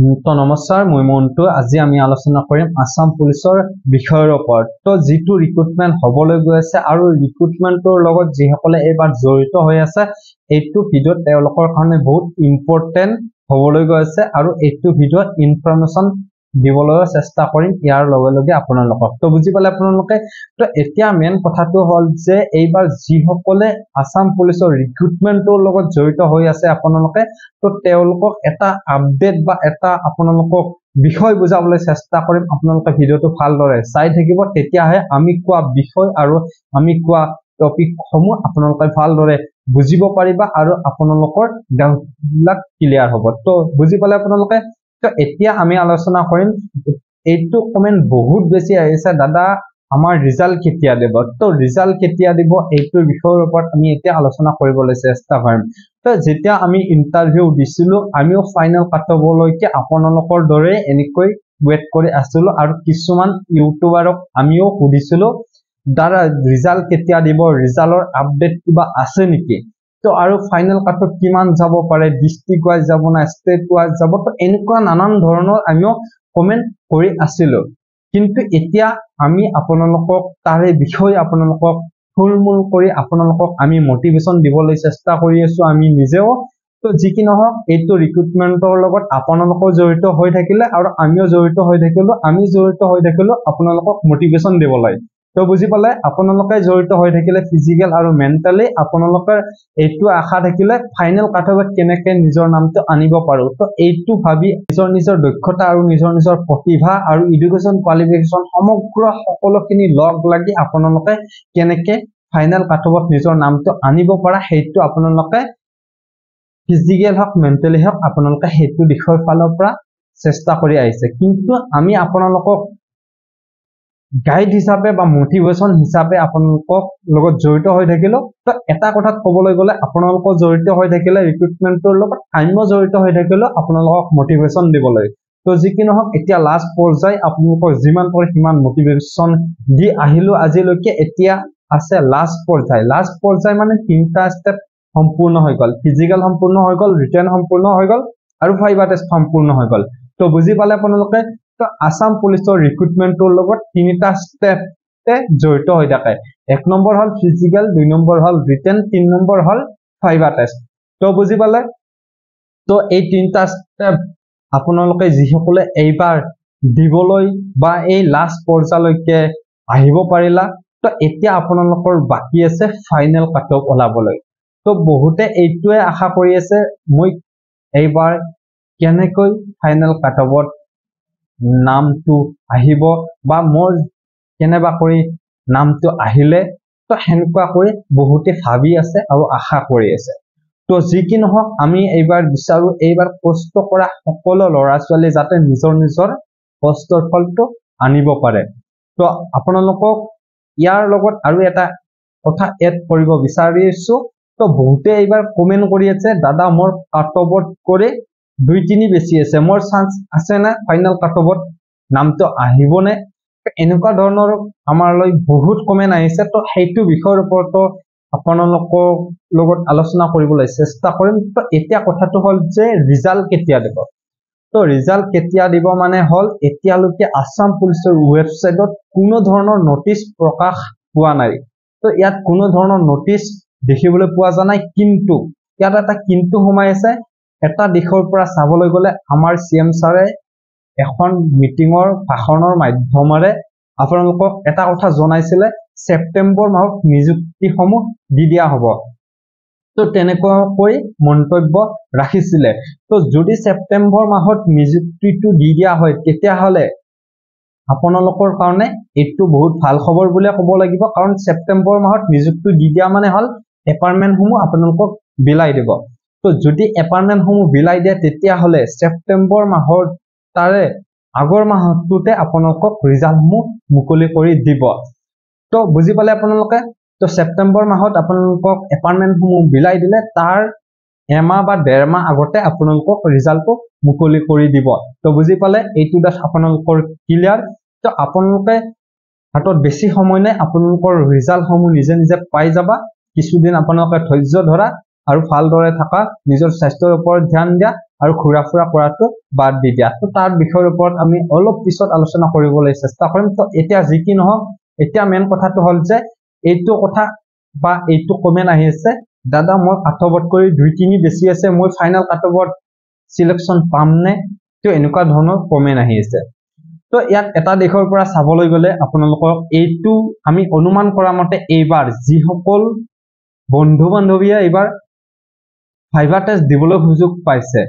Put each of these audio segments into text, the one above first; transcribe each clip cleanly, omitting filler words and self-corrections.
তো নমস্কাৰ, মই মন্টু। আজি আমি আলোচনা কৰিম আসাম পুলিচৰ বিষয়ৰ ওপৰত। তো যেটো ৰিক্ৰুটমেন্ট হবলৈ গৈ আছে আৰু ৰিক্ৰুটমেন্টৰ লগত যিসকলে এবাৰ জড়িত হৈ আছে, এইটো ভিডিঅ তেওঁলোকৰ কাৰণে বহুত ইম্পৰ্টেন্ট হবলৈ গৈ আছে আৰু এইটো ভিডিঅ ইনফৰমেশন দিবলৈ চেষ্টা কৰিম ইয়াৰ লগে লগে আপোনালোকক। তো বুজি পালে আপোনালোকে। তো এতিয়া মেইন কথাটো হল যে এইবাৰ যিসকলে আসাম পুলিচৰ ৰিক্ৰুটমেন্টৰ লগত জড়িত হৈ আছে আপোনালোকে, তো তেওঁলোকক এটা আপডেট বা এটা আপোনালোকক বিষয় বুজাবলৈ চেষ্টা কৰিম। আপোনালোকে ভিডিঅটো ভালদৰে চাই থাকিব, তেতিয়াহে আমি কোৱা বিষয় আৰু আমি কোৱা টপিক সমূহ আপোনালোকে ভালদৰে বুজিব পাৰিবা আৰু আপোনালোকৰ ডাউটবিলাক ক্লিয়াৰ হ'ব। তো বুজি পালে আপোনালোকে। তো এতিয়া আমি আলোচনা কৰিম, এইটো কমেন্ট বহুত বেছি আহিছে, দাদা আমাৰ ৰিজাল্ট কেতিয়া দিব। তো ৰিজাল্ট কেতিয়া দিব এইটোৰ বিষয়ৰ ওপৰত আমি এতিয়া আলোচনা কৰিবলৈ চেষ্টা কৰিম। তো যেতিয়া আমি ইন্টাৰভিউ দিছিলো, আমিও ফাইনেল কাটবলৈকে আপোনালোকৰ দৰে এনেকৈ ওয়েট কৰি আছিলো আৰু কিছুমান ইউটিউবাৰক আমিও সুধিছিলো দাদা ৰিজাল্ট কেতিয়া দিব, ৰিজাল্টৰ আপডেট কিবা আছে নেকি, তো আৰু ফাইনেল কাটত কিমান যাব পাৰে, ডিস্ট্ৰিক্ট ওয়াইজ যাব না ষ্টেট ওয়াইজ যাব, তো এনেকুৱা নানান ধৰণৰ আমিও কমেন্ট কৰি আছিলো। কিন্তু এতিয়া আমি আপোনালোকক তাৰে বিষয় আপোনালোকক থুলমূল কৰি আপোনালোকক আমি মোটিভেশন দিবলৈ চেষ্টা কৰি আছো আমি নিজেও। তো যি কি নহওক, এইটো ৰিক্ৰুটমেন্টৰ লগত আপোনালোকও জড়িত হৈ থাকিলে আৰু আমিও জড়িত হৈ থাকিলো, আমি জড়িত হৈ থাকিলো আপোনালোকক মোটিভেশন দিবলৈ। তো বুজি পালে। আপোনালোকে জড়িত হৈ থাকিলে ফিজিক্যাল আৰু মেন্টালি আপোনালোকৰ এইটো আশা থাকিলে ফাইনেল কাটঅফত কেনেকে নিজৰ নামটো আনিব পাৰো। তো এইটো ভাবি নিজৰ দক্ষতা আৰু নিজৰ প্ৰতিভা আৰু এডুকেশন কোৱালিফিকেশন সমগ্ৰ সকলোখিনি লগ লাগি আপোনালোকে কেনেকে ফাইনেল কাটঅফত নিজৰ নামটো আনিব পাৰা, সেইটো আপোনালোকে ফিজিক্যাল হক মেন্টালি হক আপোনালোকে সেইটো দিশৰ ফালৰ পৰা চেষ্টা কৰি আহিছে। কিন্তু আমি আপোনালোকক গাইড হিচাপে বা মোটিভেশন হিচাপে আপোনালোকক লগত জড়িত হৈ থাকিলো। তো এটা কথাত ক'বলৈ গ'লে আপোনালোকক জড়িত হৈ থাকিলে ৰিক্ৰুটমেন্টৰ লগত আমিও জড়িত হৈ থাকিলো আপোনালোকক মোটিভেশন দিবলৈ। তো যি কি নহওক, এতিয়া লাষ্ট পৰ্যায় আপোনালোকক যিমান পাৰে সিমান মোটিভেশন দি আহিলো আজিলৈকে। এতিয়া আছে লাষ্ট পৰ্যায়। লাষ্ট পৰ্যায় মানে তিনটা ষ্টেপ সম্পূৰ্ণ হৈ গল, ফিজিক্যাল সম্পূৰ্ণ হৈ গল, ৰিটেন সম্পূৰ্ণ হৈ গল আৰু ভাইভা টেষ্ট সম্পূৰ্ণ হৈ গল। তো বুজি পালে আপোনালোকে। তো আসাম পুলিচৰ ৰিক্ৰুটমেন্টৰ লগত তিনিটা ষ্টেপে জড়িত হৈ থাকে। এক নম্বৰ হল ফিজিক্যাল, 2 নম্বৰ হল ৰিটেন, 3 নম্বৰ হল ভাইভা টেষ্ট। তো বুজি পালে। তো এই তিনটা ষ্টেপ আপোনালোকে যিসকলে এইবাৰ দিবলৈ বা এই লাষ্ট পৰ্যায়লৈকে আহিব পাৰিলা, তো এতিয়া আপোনালোকৰ বাকি আছে ফাইনেল কাটঅফ ওলাবলৈ। তো বহুতে এইটোৱে আশা কৰি আছে মই এইবাৰ কেনেকৈ ফাইনেল কাটঅফত নামটো আহিব বা মোৰ কেনেবা কৰি নামটো আহিলে, তো সেনেকুৱা কৰি বহুতে ভাবি আছে আৰু আশা কৰি আছে। তো যি কি নহওক, আমি এইবাৰ বিচাৰো এইবাৰ কষ্ট কৰা সকলো ল'ৰা ছোৱালী যাতে নিজৰ কষ্টৰ ফলটো আনিব পাৰে। তো আপোনালোকক ইয়াৰ লগত আৰু এটা কথা এড কৰিব বিচাৰিছো। তো বহুতে এইবাৰ কমেন্ট কৰি আছে দাদা মোৰ কাটঅফত কৰি 2-3 বেছি আছে, মোৰ চান্স আছে না ফাইনেল কাটঅফত নামটো আহিবনে, এনেকুৱা ধৰণৰ আমাৰলৈ বহুত কমেন্ট আহিছে। তো সেইটো বিষয়ৰ ওপৰতো আপোনালোকৰ লগত আলোচনা কৰিবলৈ চেষ্টা কৰিম। তো এতিয়া কথাটো হল যে ৰিজাল্ট কেতিয়া দিব। তো ৰিজাল্ট কেতিয়া দিব মানে হল, এতিয়ালৈকে আসাম পুলিচৰ ৱেবসাইটত কোনো ধৰণৰ নটিচ প্ৰকাশ পোৱা নাই। তো ইয়াত কোনো ধৰণৰ নটিচ দেখিবলৈ পোৱা যোৱা নাই। কিন্তু ইয়াত এটা কিন্তু সোমাই আছে। এটা দিশৰ পৰা চাবলৈ গলে আমাৰ CM ছাৰে এখন মিটিঙৰ ভাষণৰ মাধ্যমেৰে আপোনালোকক এটা কথা জনাইছিলে, ছেপ্টেম্বৰ মাহত নিযুক্তিসমূহ দি দিয়া হ'ব। তো তেনেকৈ মন্তব্য ৰাখিছিলে। তো যদি ছেপ্টেম্বৰ মাহত নিযুক্তিটো দি দিয়া হয়, তেতিয়াহলে আপোনালোকৰ কাৰণে এইটো বহুত ভাল খবৰ বুলিয়ে ক'ব লাগিব। কাৰণ ছেপ্টেম্বৰ মাহত নিযুক্তি দি দিয়া মানে হল এপাৰ্টমেন্টসমূহ আপোনালোকক বিলাই দিব। তো যদি এপাৰ্টমেন্টসমূহ বিলাই দিয়ে, তেতিয়াহলে ছেপ্টেম্বৰ মাহৰ তাৰে আগৰ মাহটোতে আপোনালোকক ৰিজাল্টসমূহ মুকলি কৰি দিব। তো বুজি পালে আপোনালোকে। তো ছেপ্টেম্বৰ মাহত আপোনালোকক এপাৰ্টমেন্টসমূহ বিলাই দিলে তাৰ এমাহ বা 1.5 মাহ আগতে আপোনালোকক ৰিজাল্টটো মুকলি কৰি দিব। তো বুজি পালে। এইটো দাস আপোনালোকৰ ক্লিয়াৰ। তো আপোনালোকে হাতত বেছি সময় নাই, আপোনালোকৰ ৰিজাল্টসমূহ নিজে পাই যাবা। কিছুদিন আপোনালোকে ধৈৰ্য ধৰা আৰু ভালদৰে থকা নিজৰ স্বাস্থ্যৰ ওপৰত ধ্যান দিয়া আৰু ঘূৰা ফুৰা কৰাটো বাদ দি দিয়া তো তাৰ বিষয়ৰ ওপৰত আমি অলপ পিছত আলোচনা কৰিবলৈ চেষ্টা কৰিম তো এতিয়া যি কি নহওক এতিয়া মেইন কথাটো হ'ল যে এইটো কথা বা এইটো কমেন্ট আহি আছে দাদা মই কাটঅফত কৰি 2-3 বেছি আছে মই ফাইনাল কাটঅফত সিলেকশন পাম নে তো এনেকুৱা ধৰণৰ কমেন্ট আহি আছে তো ইয়াত এটা দিশৰ পৰা চাবলৈ গলে আপোনালোকক এইটো আমি অনুমান কৰা মতে এইবাৰ যিসকল বন্ধু বান্ধৱীয়ে এইবাৰ ভাইভা টেষ্ট দিবলৈ সুযোগ পাইছে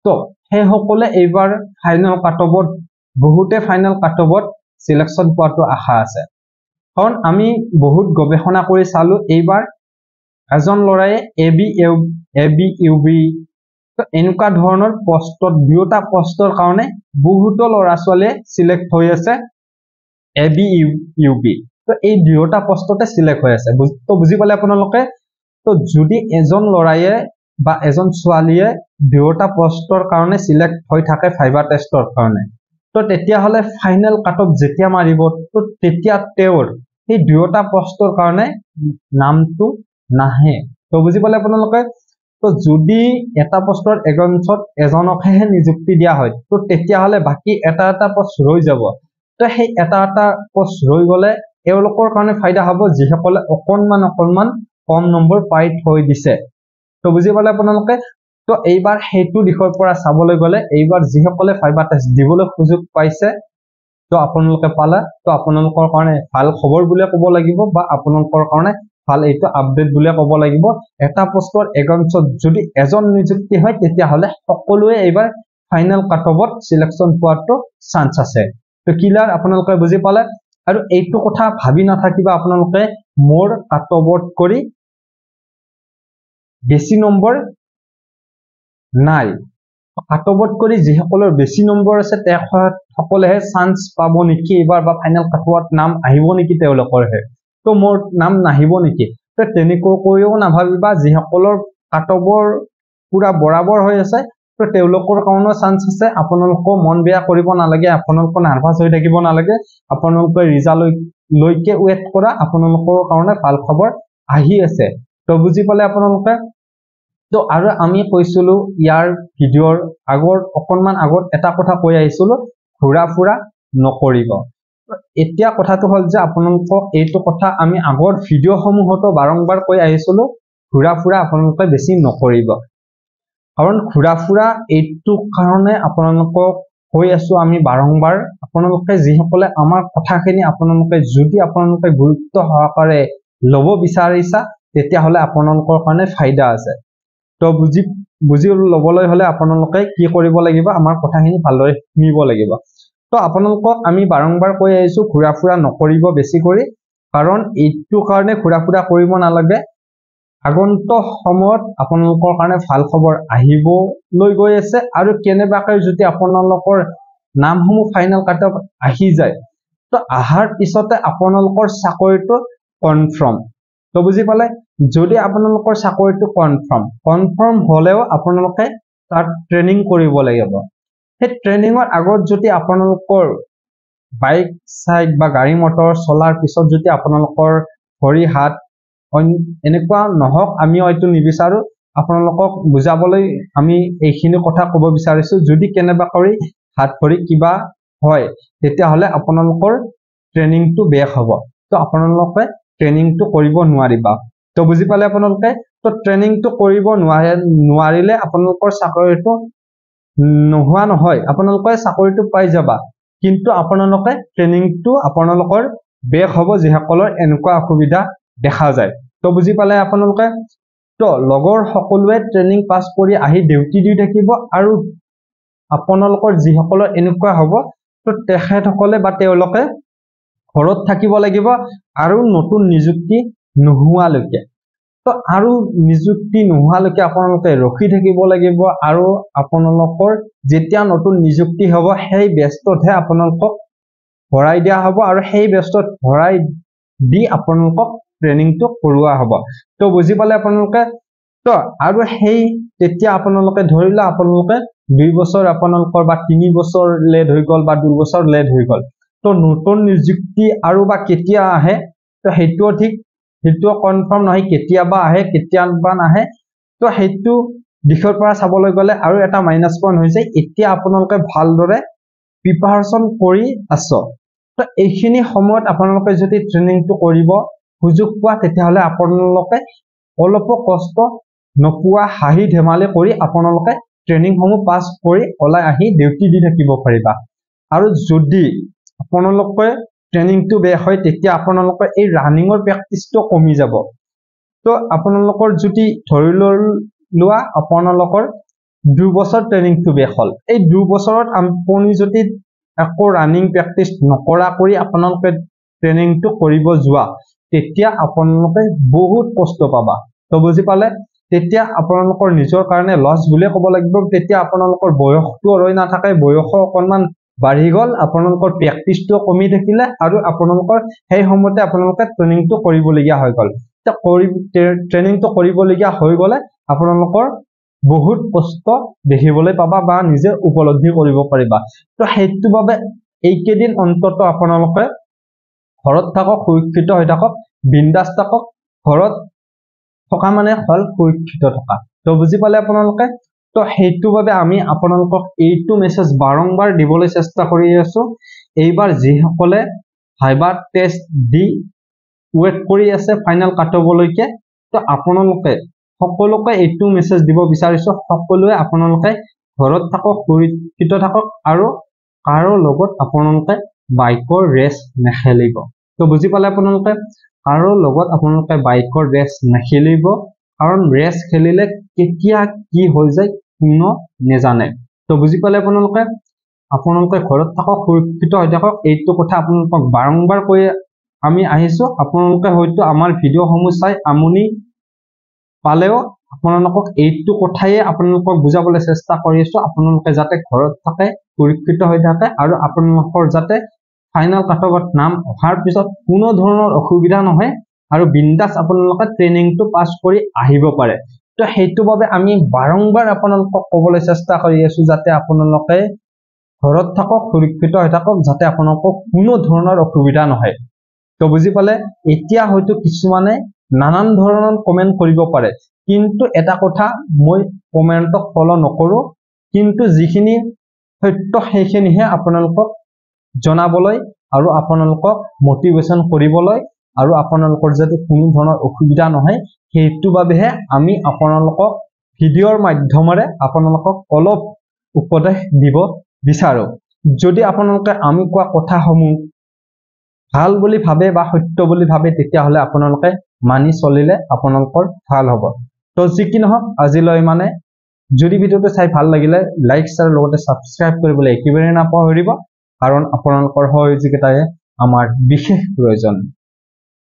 তো সেই সকলে এইবাৰ ফাইনাল কাটঅফত বহুতে ফাইনাল কাটঅফত সিলেকশন পোৱাটো আশা আছে কাৰণ আমি বহুত গৱেষণা কৰি চালো এইবাৰ এজন লৰাই এবি তো এনেকুৱা ধৰণৰ পোষ্টত দুটা পোষ্টৰ কাৰণে বহুত ল'ৰা ছোৱালীয়ে সিলেক্ট হৈ আছে এবি তো এই দুটা পোষ্টতে সিলেক্ট হৈ আছে তো বুজি পালে আপোনালোকে তো যদি এজন লৰায়ে বা এজন ছোৱালীয়ে দুটা পোষ্টৰ কাৰণে সিলেক্ট হৈ থাকে ভাইভা টেষ্টৰ কাৰণে তো তেতিয়া হলে ফাইনাল কাটঅফ যেতিয়া মাৰিব তো তেতিয়া তেওঁৰ এই দুটা পোষ্টৰ কাৰণে নামটো নাহে তো বুজি পালে আপোনালোকে তো যদি এটা পোষ্টৰ এগেইনষ্টত এজনকহে নিযুক্তি দিয়া হয় তো তেতিয়া হলে বাকি এটা পোষ্ট ৰৈ যাব তো সেই এটা পোষ্ট ৰৈ গলে এওঁলোকৰ কাৰণে ফাইদা হ'ব যিসকলে অকনমান কম নম্বৰ পাই থৈ দিছে তো বুজি পালে আপোনালোকে তো এইবাৰ হেতু দিশৰ পৰা চাবলৈ গলে এইবাৰ যিসকলে ভাইভা টেষ্ট দিবলৈ সুযোগ পাইছে তো আপোনালোকে পালা তো আপোনালোকৰ কাৰণে ভাল খবৰ বুলি ক'ব লাগিব বা আপোনালোকৰ কাৰণে ভাল এইটো আপডেট বুলি ক'ব লাগিব এটা পোষ্টৰ এগেইনষ্টত যদি এজন নিযুক্তি হয় তেতিয়া হলে সকলোৱে এইবাৰ ফাইনাল কাটঅফত সিলেকশন পোৱাটো চান্স আছে তো ক্লিয়াৰ আপোনালোকে বুজি পালে আৰু এইটো কথা ভাবি নাথাকিবা আপোনালোকে মোৰ কাটঅফত কৰি বেছি নম্বৰ নাই কাটঅফত কৰি যিসকলৰ বেছি নম্বৰ আছে সকলেহে চান্স পাব নেকি এবাৰ বা ফাইনাল কাটঅফত নাম আহিব নেকি তেওঁলোকৰহে তো মোৰ নাম নাহিব নেকি তো তেনেকৈও নাভাবিবা যিসকলৰ কাটঅফৰ পুৰা বৰাবৰ হৈ আছে তো তেওঁলোকৰ কাৰণেও চান্স আছে আপোনালোকক মন বেয়া কৰিব নালাগে আপোনালোক নাৰ্ভাছ হৈ থাকিব নালাগে আপোনালোকে ৰিজাল্ট লৈকে ওয়েট কৰা আপোনালোকৰ কাৰণে ভাল খবৰ আহি আছে তো বুজি পালে আপোনালোকে তো আৰু আমি কৈছিলো ইয়াৰ ভিডিঅ'ৰ অকনমান আগত এটা কথা কৈ আহিছিলো ঘূৰা ফুৰা নকৰিব এতিয়া কথাটো হ'ল যে আপোনালোকক এইটো কথা আমি আগৰ ভিডিঅ' সমূহতো বাৰংবাৰ কৈ আহিছিলো ঘূৰা ফুৰা আপোনালোকে বেছি নকৰিব কাৰণ ঘূৰা ফুৰা এইটো কাৰণে আপোনালোকক কৈ আছো আমি বাৰংবাৰ আপোনালোকে যিসকলে আমাৰ কথাখিনি আপোনালোকে যদি আপোনালোকে গুৰুত্ব সহকাৰে ল'ব বিচাৰিছা তেতিয়া হলে আপোনালোকৰ কাৰণে ফাইদা আছে তো বুজি ল'বলৈ হলে আপোনালোকে কি কৰিব লাগিব আমাৰ কথাখিনি ভালদৰে শুনিব লাগিব তো আপোনালোকক আমি বাৰংবাৰ কৈ আহিছো ঘূৰা ফুৰা নকৰিব বেছি কৰি কাৰণ এইটো কাৰণে ঘূৰা ফুৰা কৰিব নালাগে আগন্তুক সময়ত আপোনালোকৰ কাৰণে ভাল খবৰ আহিবলৈ গৈ আছে আৰু কেনেবাকৈ যদি আপোনালোকৰ নামসমূহ ফাইনাল কাটঅফ আহি যায় তো আহাৰ পিছতে আপোনালোকৰ চাকৰিটো কনফাৰ্ম তো বুজি পালে যদি আপোনালোকৰ চাকৰিটো কনফাৰ্ম হলেও আপোনালোকে তাত ট্ৰেনিং কৰিব লাগিব সেই ট্ৰেনিঙৰ আগত যদি আপোনালোকৰ বাইক সাইক বা গাড়ী মটৰ চলাৰ পিছত যদি আপোনালোকৰ ভৰি হাত এনেকুৱা নহওক আমি হয়তো নিবিচাৰো আপোনালোকক বুজাবলৈ আমি এইখিনি কথা ক'ব বিচাৰিছো যদি কেনেবা কৰি হাত ভৰি কিবা হয় তেতিয়া হলে আপোনালোকৰ ট্ৰেনিংটো বেক হ'ব তো আপোনালোকে ট্ৰেনিংটো কৰিব নোৱাৰিবা তো বুজি পালে আপোনালোকে তো ট্ৰেনিংটো কৰিব নোৱাৰিলে আপোনালোকৰ চাকৰিটো নোহোৱা নহয় আপোনালোকে চাকৰিটো পাই যাবা কিন্তু আপোনালোকে ট্ৰেনিংটো আপোনালোকৰ বেক হ'ব যিসকলৰ এনেকুৱা অসুবিধা দেখা যায় তো বুজি পালে আপোনালোকে তো লগৰ সকলোৱে ট্ৰেনিং পাছ কৰি আহি ডিউটি দি থাকিব আৰু আপোনালোকৰ যিসকলৰ এনেকুৱা হ'ব তো তেখেতসকলে বা তেওঁলোকে ঘৰত থাকিব লাগিব আৰু নতুন নিযুক্তি নোহোৱালৈকে তো আৰু নিযুক্তি নোহোৱালৈকে আপোনালোকে ৰখি থাকিব লাগিব আৰু আপোনালোকৰ যেতিয়া নতুন নিযুক্তি হ'ব সেই বেষ্টতহে আপোনালোকক ভৰাই দিয়া হ'ব আৰু সেই বেষ্টত ভৰাই দি আপোনালোকক ট্ৰেনিংটো কৰোৱা হ'ব তো বুজি পালে আপোনালোকে তো আৰু সেই তেতিয়া আপোনালোকে ধৰিলা আপোনালোকে 2 বছৰ আপোনালোকৰ বা 3 বছৰ লেট হৈ গল বা 2 বছৰ লেট হৈ গল তো নতুন নিযুক্তি আৰু বা কেতিয়া আহে তো হেতু ঠিক হেতু কনফাৰ্ম নহয় কেতিয়াবা আহে কেতিয়াবা নাহে তো সেইটো দিশৰ পৰা চাবলৈ গ'লে আৰু এটা মাইনাস পইণ্ট হৈছে এতিয়া আপোনালোকে ভালদৰে প্ৰিপাৰেচন কৰি আছো তো এইখিনি সময়ত আপোনালোকে যদি ট্ৰেইনিংটো কৰিব সুযোগ পোৱা তেতিয়াহলে আপোনালোকে অলপ কষ্ট নপোৱা হাঁহি ধেমালি কৰি আপোনালোকে ট্ৰেইনিং সমূহ পাছ কৰি ওলাই আহি ডিউটি দি থাকিব পাৰিবা আৰু যদি আপোনালোকে ট্ৰেইনিংটো বেয়া হয় তেতিয়া আপোনালোকে এই ৰানিংৰ প্ৰেক্টিছটো কমি যাব তো আপোনালোকৰ যদি ধৰি লোৱা আপোনালোকৰ 2 বছৰ ট্ৰেইনিংটো বেয়া হ'ল এই 2 বছৰত আপুনি যদি আকৌ ৰানিং প্ৰেক্টিছ নকৰা কৰি আপোনালোকে ট্ৰেইনিংটো কৰিব যোৱা তেতিয়া আপোনালোকে বহুত কষ্ট পাবা তো বুজি পালে তেতিয়া আপোনালোকৰ নিজৰ কাৰণে লছ বুলি ক'ব লাগিব তেতিয়া আপোনালোকৰ বয়সটো ৰৈ নাথাকে বয়স অকনমান বাঢ়ি গল আপোনালোকৰ প্ৰেক্টিছটো কমি থাকিলে আৰু আপোনালোকৰ সেই সময়তে আপোনালোকে ট্ৰেইনিংটো কৰিবলগীয়া হৈ গল তো ট্ৰেইনিংটো কৰিবলগীয়া হৈ গলে আপোনালোকৰ বহুত কষ্ট দেখিবলৈ পাবা বা নিজে উপলব্ধি কৰিব পাৰিবা তো সেইটো বাবে এইকেদিন অন্তত আপোনালোকে ঘৰত থাকক সুৰক্ষিত হৈ থাকক বিন্দাস থাকক ঘৰত থকা মানে হল সুৰক্ষিত থকা তো বুজি পালে আপোনালোকে তো সেইটো বাবে আমি আপোনালোকক এইটো মেছেজ বাৰংবাৰ দিবলৈ চেষ্টা কৰি আছো এইবাৰ যিসকলে ভাইবা টেষ্ট দি ওয়েট কৰি আছে ফাইনাল কাটবলৈকে তো আপোনালোকে সকলোকে এইটো মেছেজ দিব বিচাৰিছো সকলোৱে আপোনালোকে ঘৰত থাকক সুৰক্ষিত থাকক আৰু কাৰো লগত আপোনালোকে বাইকৰ ৰেচ নেখেলিব তো বুজি পালে আপোনালোকে কাৰো লগত আপোনালোকে বাইকৰ ৰেচ নেখেলিব কাৰণ ৰেচ খেলিলে কেতিয়া কি হৈ যায় কোনো নেজানে তো বুজি পালে আপোনালোকে ঘৰত থাকক সুৰক্ষিত হৈ থাকক এইটো কথা আপোনালোকক বাৰংবাৰ কৈ আমি আহিছো আপোনালোকে হয়তো আমাৰ ভিডিও সমূহ চাই আমনি পালেও আপোনালোকক এইটো কথাই আপোনালোকক বুজাবলৈ চেষ্টা কৰি আছো আপোনালোকে যাতে ঘৰত থাকে সুৰক্ষিত হৈ থাকে আৰু আপোনালোকৰ যাতে ফাইনাল কাটঅফত নাম অহাৰ পিছত কোনো ধৰণৰ অসুবিধা নহয় আৰু বিন্দাস আপোনালোকে ট্ৰেইনিংটো পাছ কৰি আহিব পাৰে তো সেইটো বাবে আমি বাৰংবাৰ আপোনালোকক ক'বলৈ চেষ্টা কৰি আছো যাতে আপোনালোকে ঘৰত থাকক সুৰক্ষিত হৈ থাকক যাতে আপোনালোকক কোনো ধৰণৰ অসুবিধা নহয় তো বুজি পালে এতিয়া হয়তো কিছুমানে নানান ধৰণৰ কমেন্ট কৰিব পাৰে কিন্তু এটা কথা মই কমেন্টক ফলো নকৰো কিন্তু যিখিনি সত্য সেইখিনিহে আপোনালোকক জনাবলৈ আৰু আপোনালোকক মোটিভেশন কৰিবলৈ আৰু আপোনালোকৰ যাতে কোনো ধৰণৰ অসুবিধা নহয় সেইটো বাবেহে আমি আপোনালোকক ভিডিওৰ মাধ্যমেৰে আপোনালোকক অলপ উপদেশ দিব বিচাৰো যদি আপোনালোকে আমি কোৱা কথাসমূহ ভাল বুলি ভাবে বা সত্য বুলি ভাবে তেতিয়াহলে আপোনালোকে মানি চলিলে আপোনালোকৰ ভাল হ'ব তো যি কি নহওক আজিলৈ মানে যদি ভিডিওটো চাই ভাল লাগিলে লাইক শ্বেয়াৰ লগতে সাবস্ক্ৰাইব কৰিবলৈ একেবাৰে নাপাহৰিব কাৰণ আপোনালোকৰ সহযোগিতাৰে আমাৰ বিশেষ প্ৰয়োজন